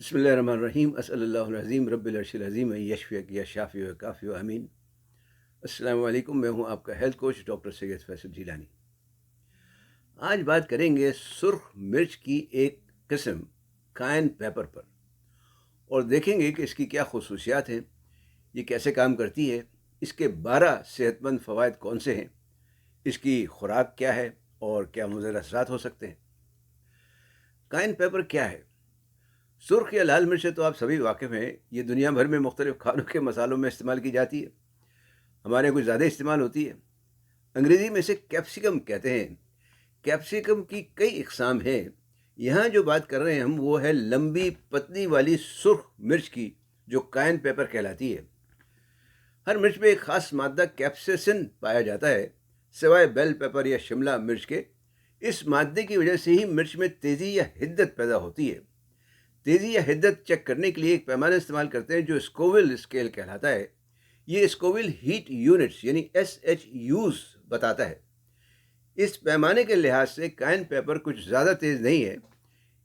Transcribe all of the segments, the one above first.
بسم اللہ الرحمن الرحیم اسأل اللہ العظیم رب العرش العظیم یشفیک یا شافی و کافی و امین۔ السلام علیکم، میں ہوں آپ کا ہیلتھ کوچ ڈاکٹر سید فیصل جیلانی۔ آج بات کریں گے سرخ مرچ کی ایک قسم کائن پیپر پر، اور دیکھیں گے کہ اس کی کیا خصوصیات ہیں، یہ کیسے کام کرتی ہے، اس کے 12 صحت مند فوائد کون سے ہیں، اس کی خوراک کیا ہے اور کیا مضر اثرات ہو سکتے ہیں۔ کائن پیپر کیا ہے؟ سرخ یا لال مرچ سے تو آپ سبھی واقف ہیں، یہ دنیا بھر میں مختلف کھانوں کے مسالوں میں استعمال کی جاتی ہے، ہمارے یہاں کچھ زیادہ استعمال ہوتی ہے۔ انگریزی میں اسے کیپسیکم کہتے ہیں۔ کیپسیکم کی کئی اقسام ہیں، یہاں جو بات کر رہے ہیں ہم وہ ہے لمبی پتلی والی سرخ مرچ کی، جو کائن پیپر کہلاتی ہے۔ ہر مرچ میں ایک خاص مادہ کیپسیسن پایا جاتا ہے، سوائے بیل پیپر یا شملہ مرچ کے۔ اس مادے کی وجہ سے ہی مرچ میں تیزی یا حدت پیدا ہوتی ہے۔ تیزی یا حدت چیک کرنے کے لیے ایک پیمانہ استعمال کرتے ہیں جو اسکوول اسکیل کہلاتا ہے۔ یہ اسکوول ہیٹ یونٹس یعنی SHUs بتاتا ہے۔ اس پیمانے کے لحاظ سے کائن پیپر کچھ زیادہ تیز نہیں ہے،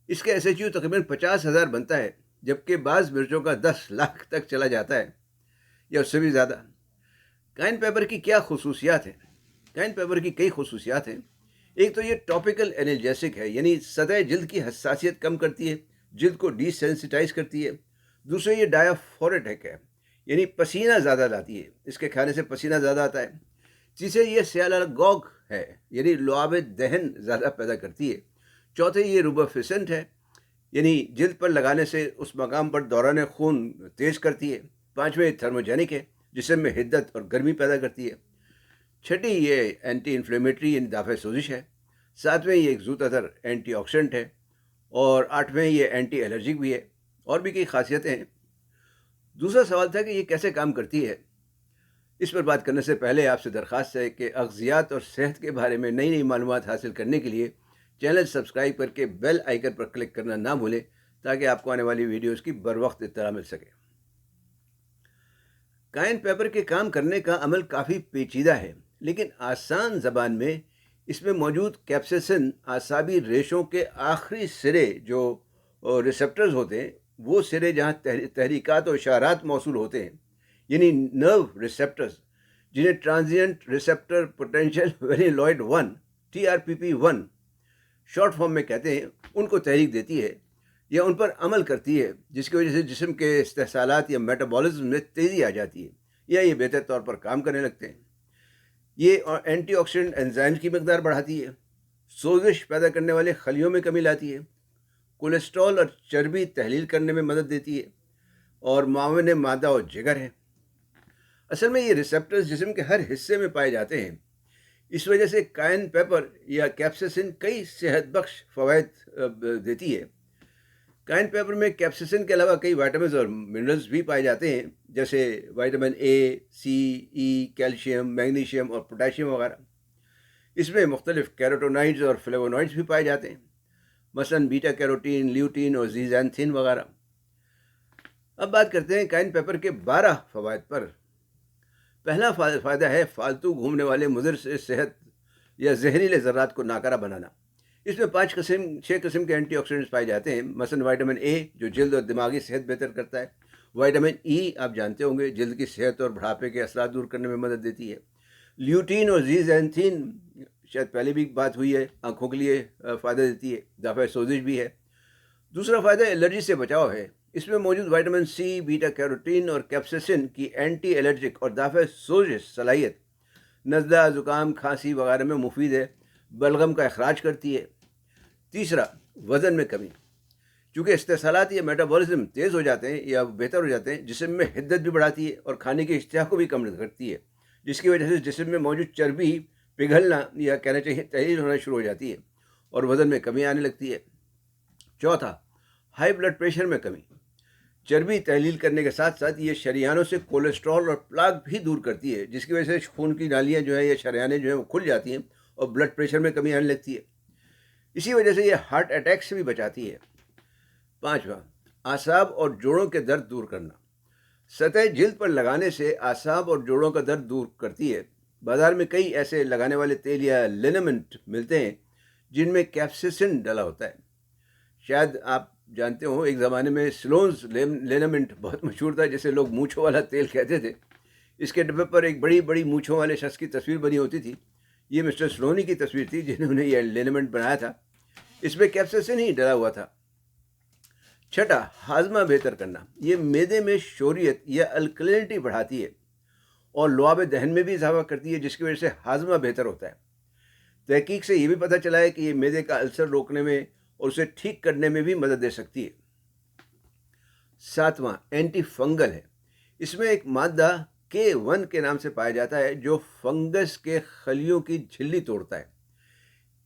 اس کا SHU تقریباً 50,000 بنتا ہے، جبکہ بعض مرچوں کا 10 لاکھ تک چلا جاتا ہے یا اس سے بھی زیادہ۔ کائن پیپر کی کیا خصوصیات ہیں؟ کائن پیپر کی کئی خصوصیات ہیں۔ ایک تو یہ ٹاپیکل انالجیسک ہے، یعنی سطح جلد کی حساسیت کم کرتی ہے، جلد کو ڈی سینسیٹائز کرتی ہے۔ دوسرے یہ ڈایافوریٹک ہے، یعنی پسینہ زیادہ لاتی ہے، اس کے کھانے سے پسینہ زیادہ آتا ہے۔ تیسرے یہ سیالاگوگ ہے، یعنی لعاب دہن زیادہ پیدا کرتی ہے۔ چوتھے یہ روبوفیسنٹ ہے، یعنی جلد پر لگانے سے اس مقام پر دوران خون تیز کرتی ہے۔ پانچویں تھرموجینک ہے، جسم میں حدت اور گرمی پیدا کرتی ہے۔ چھٹی یہ اینٹی انفلیمیٹری یعنی دافع سوزش ہے۔ ساتویں یہ ایک زود اثر اینٹی آکسیڈنٹ ہے، اور آٹھویں یہ اینٹی الرجک بھی ہے، اور بھی کئی خاصیتیں ہیں۔ دوسرا سوال تھا کہ یہ کیسے کام کرتی ہے۔ اس پر بات کرنے سے پہلے آپ سے درخواست ہے کہ اغذیات اور صحت کے بارے میں نئی معلومات حاصل کرنے کے لیے چینل سبسکرائب کر کے بیل آئیکن پر کلک کرنا نہ بھولیں، تاکہ آپ کو آنے والی ویڈیوز کی بروقت اطلاع مل سکے۔ کائن پیپر کے کام کرنے کا عمل کافی پیچیدہ ہے، لیکن آسان زبان میں اس میں موجود کیپسیسن اعصابی ریشوں کے آخری سرے جو ریسپٹرز ہوتے ہیں، وہ سرے جہاں تحریکات اور اشارات موصول ہوتے ہیں، یعنی نرو ریسپٹرز، جنہیں transient receptor potential vanilloid 1 TRPP1 short form میں کہتے ہیں، ان کو تحریک دیتی ہے یا ان پر عمل کرتی ہے، جس کی وجہ سے جسم کے استحصالات یا میٹابولزم میں تیزی آ جاتی ہے یا یہ بہتر طور پر کام کرنے لگتے ہیں۔ یہ اینٹی آکسیڈنٹ انزائم کی مقدار بڑھاتی ہے، سوزش پیدا کرنے والے خلیوں میں کمی لاتی ہے، کولیسٹرول اور چربی تحلیل کرنے میں مدد دیتی ہے، اور معاون مادہ اور جگر ہے۔ اصل میں یہ ریسپٹرز جسم کے ہر حصے میں پائے جاتے ہیں، اس وجہ سے کائن پیپر یا کیپسیسن کئی صحت بخش فوائد دیتی ہے۔ کائن پیپر میں کیپسیسن کے علاوہ کئی وائٹامنز اور منرلز بھی پائے جاتے ہیں، جیسے vitamin A، C، E، calcium, magnesium اور پوٹاشیم وغیرہ۔ اس میں مختلف کیروٹونائڈز اور فلیوونائڈز بھی پائے جاتے ہیں، مثلاً بیٹا کیروٹین، لیوٹین اور زیزانتھین وغیرہ۔ اب بات کرتے ہیں کائن پیپر کے 12 فوائد پر۔ پہلا فائدہ ہے فالتو گھومنے والے مضر صحت یا زہریلے ذرات کو ناکارہ بنانا۔ اس میں 6 قسم کے اینٹی آکسیڈنٹس پائے جاتے ہیں، مثلاً وائٹامن A جو جلد اور دماغی صحت بہتر کرتا ہے، وائٹامن E آپ جانتے ہوں گے جلد کی صحت اور بڑھاپے کے اثرات دور کرنے میں مدد دیتی ہے، لیوٹین اور زیزانتھین شاید پہلے بھی بات ہوئی ہے، آنکھوں کے لیے فائدہ دیتی ہے، دافع سوزش بھی ہے۔ دوسرا فائدہ الرجی سے بچاؤ ہے، اس میں موجود وائٹامن C، بیٹا کیروٹین اور کیپسیسن کی اینٹی الرجک اور دافع سوزش صلاحیت نزلہ، زکام، کھانسی وغیرہ میں مفید ہے، بلغم کا اخراج کرتی ہے۔ تیسرا، وزن میں کمی، چونکہ استحصالات یا میٹابولزم تیز ہو جاتے ہیں یا بہتر ہو جاتے ہیں، جسم میں حدت بھی بڑھاتی ہے اور کھانے کی اشتہا کو بھی کم کرتی ہے، جس کی وجہ سے جسم میں موجود چربی پگھلنا یا کہنا چاہیے تحلیل ہونا شروع ہو جاتی ہے اور وزن میں کمی آنے لگتی ہے۔ چوتھا، ہائی بلڈ پریشر میں کمی، چربی تحلیل کرنے کے ساتھ ساتھ یہ شریانوں سے کولیسٹرول اور پلاک بھی دور کرتی ہے، جس کی وجہ سے خون کی نالیاں جو ہیں یا شریانیں جو ہیں وہ کھل جاتی ہیں اور بلڈ پریشر میں کمی آنے لگتی ہے۔ اسی وجہ سے یہ ہارٹ اٹیک سے بھی بچاتی ہے۔ پانچواں، اعصاب اور جوڑوں کے درد دور کرنا، سطح جلد پر لگانے سے اعصاب اور جوڑوں کا درد دور کرتی ہے۔ بازار میں کئی ایسے لگانے والے تیل یا لینمنٹ ملتے ہیں جن میں کیپسیسن ڈلا ہوتا ہے، شاید آپ جانتے ہو ایک زمانے میں سلونز لینامنٹ بہت مشہور تھا، جسے لوگ مونچھوں والا تیل کہتے تھے۔ اس کے ڈبے پر ایک بڑی بڑی مونچھوں والے شخص کی تصویر بنی ہوتی تھی۔ یہ مسٹر سلونی کی تصویر تھی جنہوں نے یہ لینامنٹ بنایا تھا۔ اس میں کیپسائسن ہی ڈلا ہوا تھا۔ چھٹا، ہاضمہ بہتر کرنا۔ یہ معدے میں شوریت یا الکلینٹی بڑھاتی ہے اور لعاب دہن میں بھی اضافہ کرتی ہے، جس کی وجہ سے ہاضمہ بہتر ہوتا ہے۔ تحقیق سے یہ بھی پتہ چلا ہے کہ یہ معدے کا السر روکنے میں اور اسے ٹھیک کرنے میں بھی مدد دے سکتی ہے۔ ساتواں، اینٹی فنگل ہے۔ اس میں ایک مادہ K1 کے نام سے پایا جاتا ہے جو فنگس کے خلیوں کی جھلی توڑتا ہے۔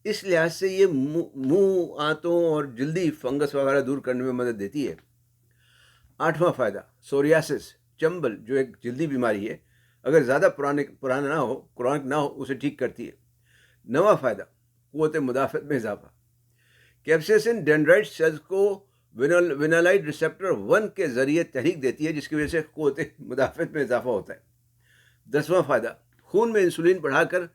اس لحاظ سے یہ منہ، آنتوں اور جلدی فنگس وغیرہ دور کرنے میں مدد دیتی ہے۔ آٹھواں فائدہ، سوریاسس، چنبل جو ایک جلدی بیماری ہے، اگر زیادہ پرانا نہ ہو، کرونک نہ ہو، اسے ٹھیک کرتی ہے۔ نواں فائدہ، قوت مدافعت میں اضافہ۔ کیپسائسن ڈینڈرائٹ سیلز کو وینالائٹ ریسپٹر 1 کے ذریعے تحریک دیتی ہے، جس کی وجہ سے قوت مدافعت میں اضافہ ہوتا ہے۔ 10واں فائدہ، خون میں انسولین بڑھا کر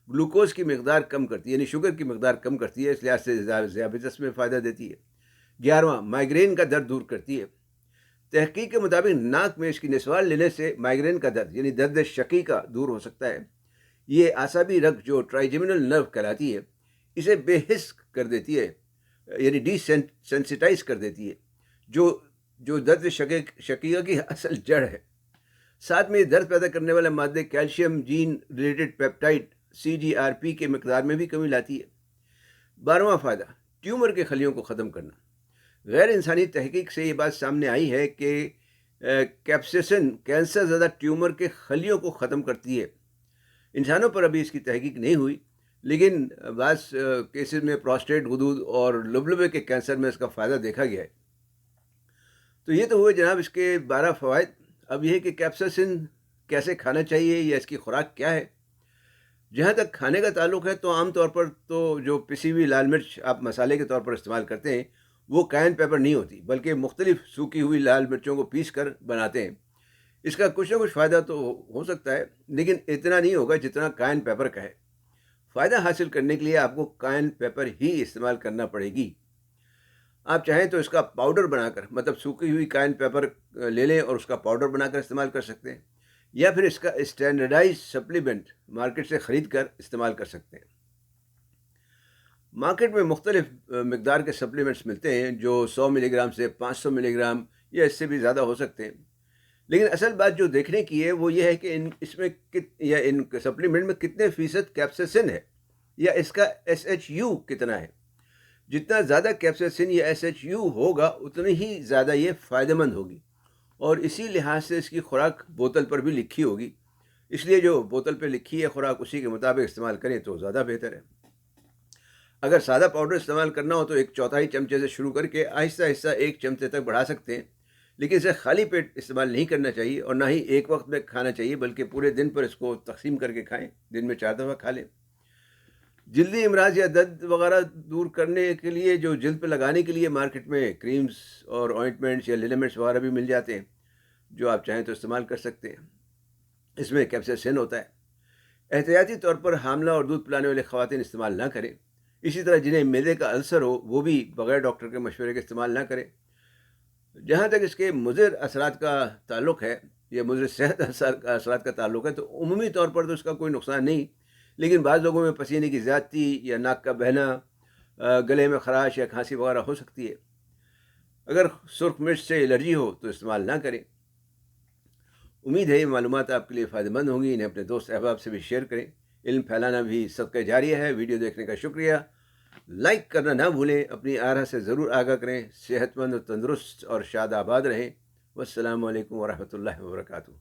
گلوکوز کی مقدار کم کرتی ہے، یعنی شوگر کی مقدار کم کرتی ہے، اس لحاظ سے ذیابیطس میں فائدہ دیتی ہے۔ 11واں، مائیگرین کا درد دور کرتی ہے۔ تحقیق کے مطابق ناک میں اس کی نسوار لینے سے مائیگرین کا درد، یعنی درد شکی کا، دور ہو سکتا ہے۔ یہ اعصابی رگ جو ٹرائیجمینل نرو کہلاتی ہے، اسے بے حس کر دیتی ہے، یعنی ڈی سینسیٹائز کر دیتی ہے، جو درد شقیقہ کی اصل جڑ ہے۔ ساتھ میں یہ درد پیدا کرنے والے مادے calcium gene related peptide CGRP کے مقدار میں بھی کمی لاتی ہے۔ 12واں فائدہ، ٹیومر کے خلیوں کو ختم کرنا۔ غیر انسانی تحقیق سے یہ بات سامنے آئی ہے کہ کیپسائسن کینسر زدہ ٹیومر کے خلیوں کو ختم کرتی ہے۔ انسانوں پر ابھی اس کی تحقیق نہیں ہوئی، لیکن بعض کیسز میں پروسٹیٹ غدود اور لبلبے کے کینسر میں اس کا فائدہ دیکھا گیا ہے۔ تو یہ تو ہوئے جناب اس کے 12 فوائد۔ اب یہ کہ کیپسائسن کیسے کھانا چاہیے یا اس کی خوراک کیا ہے۔ جہاں تک کھانے کا تعلق ہے تو عام طور پر تو جو پسی ہوئی لال مرچ آپ مسالے کے طور پر استعمال کرتے ہیں وہ کائن پیپر نہیں ہوتی، بلکہ مختلف سوکھی ہوئی لال مرچوں کو پیس کر بناتے ہیں۔ اس کا کچھ نہ کچھ فائدہ تو ہو سکتا ہے، لیکن اتنا نہیں ہوگا جتنا کائن پیپر کا ہے۔ فائدہ حاصل کرنے کے لیے آپ کو کائن پیپر ہی استعمال کرنا پڑے گی۔ آپ چاہیں تو اس کا پاؤڈر بنا کر، مطلب سوکھی ہوئی کائن پیپر لے لیں اور اس کا پاؤڈر بنا کر استعمال کر سکتے ہیں، یا پھر اس کا اسٹینڈرڈائز سپلیمنٹ مارکیٹ سے خرید کر استعمال کر سکتے ہیں۔ مارکیٹ میں مختلف مقدار کے سپلیمنٹس ملتے ہیں جو 100 ملی گرام سے 500 ملی گرام یا اس سے بھی زیادہ ہو سکتے ہیں، لیکن اصل بات جو دیکھنے کی ہے وہ یہ ہے کہ ان سپلیمنٹ میں کتنے فیصد کیپسائسن ہے یا اس کا SHU کتنا ہے۔ جتنا زیادہ کیپسائسن یا SHU ہوگا اتنی ہی زیادہ یہ فائدہ مند ہوگی، اور اسی لحاظ سے اس کی خوراک بوتل پر بھی لکھی ہوگی۔ اس لیے جو بوتل پہ لکھی ہے خوراک اسی کے مطابق استعمال کریں تو زیادہ بہتر ہے۔ اگر سادہ پاؤڈر استعمال کرنا ہو تو 1/4 چمچے سے شروع کر کے آہستہ آہستہ 1 چمچے تک بڑھا سکتے ہیں، لیکن اسے خالی پیٹ استعمال نہیں کرنا چاہیے اور نہ ہی ایک وقت میں کھانا چاہیے، بلکہ پورے دن پر اس کو تقسیم کر کے کھائیں، دن میں 4 دفعہ کھا لیں۔ جلدی امراض یا درد وغیرہ دور کرنے کے لیے جو جلد پہ لگانے کے لیے مارکیٹ میں کریمز اور آئنٹمنٹس یا لینامنٹس وغیرہ بھی مل جاتے ہیں، جو آپ چاہیں تو استعمال کر سکتے ہیں۔ اس میں کیپسائسن ہوتا ہے۔ احتیاطی طور پر حاملہ اور دودھ پلانے والے خواتین استعمال نہ کریں۔ اسی طرح جنہیں معدے کا السر ہو وہ بھی بغیر ڈاکٹر کے مشورے کے استعمال نہ کریں۔ جہاں تک اس کے مضر اثرات کا تعلق ہے یا مضر صحت اثرات کا تعلق ہے تو عمومی طور پر تو اس کا کوئی نقصان نہیں، لیکن بعض لوگوں میں پسینے کی زیادتی یا ناک کا بہنا، گلے میں خراش یا کھانسی وغیرہ ہو سکتی ہے۔ اگر سرخ مرچ سے الرجی ہو تو استعمال نہ کریں۔ امید ہے یہ معلومات آپ کے لیے فائدہ مند ہوں گی۔ انہیں اپنے دوست احباب سے بھی شیئر کریں۔ علم پھیلانا بھی صدقہ جاریہ ہے۔ ویڈیو دیکھنے کا شکریہ۔ لائک کرنا نہ بھولیں، اپنی آرا سے ضرور آگاہ کریں۔ صحت مند اور تندرست اور شاد آباد رہیں۔ والسلام علیکم ورحمۃ اللہ وبرکاتہ۔